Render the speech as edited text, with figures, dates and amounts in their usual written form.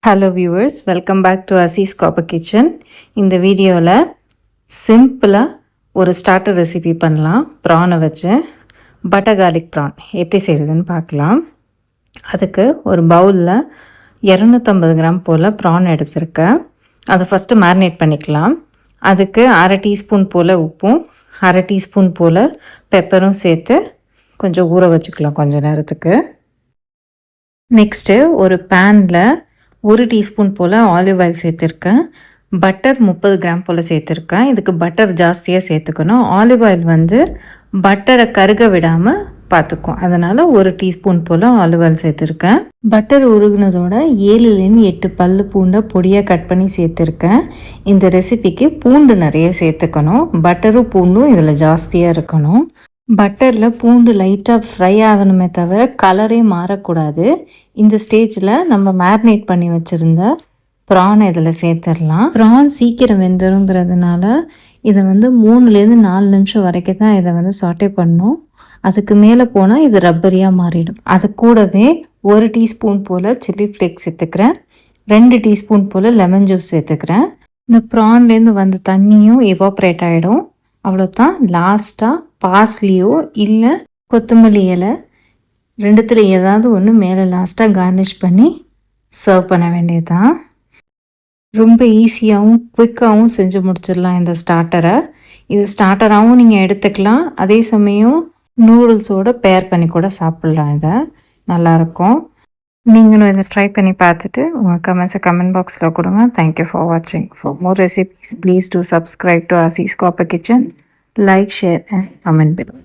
Hello viewers, welcome back to Aziz copper kitchen. இந்த வீடியோவில் சிம்பிளாக ஒரு ஸ்டார்டர் ரெசிபி பண்ணலாம். ப்ரானை வச்சு பட்டர் கார்லிக் ப்ரான் எப்படி செய்கிறதுன்னு பார்க்கலாம். அதுக்கு ஒரு பவுலில் 250 கிராம் போல் ப்ரான் எடுத்துருக்கேன். அதை ஃபஸ்ட்டு மேரினேட் பண்ணிக்கலாம். அதுக்கு அரை டீஸ்பூன் போல் உப்பும் அரை டீஸ்பூன் போல் பெப்பரும் சேர்த்து கொஞ்சம் ஊற வச்சுக்கலாம் கொஞ்சம் நேரத்துக்கு. நெக்ஸ்ட்டு ஒரு பேனில் 1 டீஸ்பூன் போல் ஆலிவ் ஆயில் சேர்த்துருக்கேன். பட்டர் 30 கிராம் போல் சேர்த்துருக்கேன். இதுக்கு பட்டர் ஜாஸ்தியாக சேர்த்துக்கணும். ஆலிவ் ஆயில் பட்டரை கருக விடாமல் பார்த்துக்கும். அதனால் 1 டீஸ்பூன் போல் ஆலிவ் ஆயில் சேர்த்துருக்கேன். பட்டர் உருகுனதோட 7லேருந்து 8 பல்லு பூண்டை பொடியாக கட் பண்ணி சேர்த்துருக்கேன். இந்த ரெசிபிக்கு பூண்டு நிறைய சேர்த்துக்கணும். பட்டரும் பூண்டும் இதில் ஜாஸ்தியாக இருக்கணும். பட்டரில் பூண்டு லைட்டாக ஃப்ரை ஆகணுமே தவிர கலரே மாறக்கூடாது. இந்த ஸ்டேஜில் நம்ம மேரினேட் பண்ணி வச்சுருந்த ப்ரான் இதில் சேர்த்துடலாம். ப்ரான் சீக்கிரம் வெந்துருங்கிறதுனால இதை 3லேருந்து 4 நிமிஷம் வரைக்கும் தான் இதை சாட்டே பண்ணணும். அதுக்கு மேலே போனால் இது ரப்பரியாக மாறிடும். அது கூடவே 1 டீஸ்பூன் போல் சில்லி ஃப்ளேக்ஸ் சேர்த்துக்கிறேன். 2 டீஸ்பூன் போல் லெமன் ஜூஸ் சேர்த்துக்கிறேன். இந்த ப்ரான்லேருந்து வந்த தண்ணியும் எவாப்ரேட் ஆகிடும். அவ்வளோதான். லாஸ்ட்டாக பாஸ்லியோ இல்லை கொத்தமல்லி இலை 2த்தில் ஏதாவது ஒன்று மேலே லாஸ்ட்டாக கார்னிஷ் பண்ணி சர்வ் பண்ண வேண்டியது தான். ரொம்ப ஈஸியாகவும் குயிக்காகவும் செஞ்சு முடிச்சிடலாம் இந்த ஸ்டார்டரை. இது ஸ்டார்டராகவும் நீங்கள் எடுத்துக்கலாம். அதே சமயம் நூடுல்ஸோடு பேர் பண்ணி கூட சாப்பிட்லாம். இதை நல்லாயிருக்கும். நீங்களும் இதை ட்ரை பண்ணி பார்த்துட்டு உங்கள் கமெண்ட்ஸை கமெண்ட் பாக்ஸில் கொடுங்க. தேங்க்யூ ஃபார் வாட்சிங். For more recipes please do subscribe to Aziz copper kitchen. Like, share and comment below.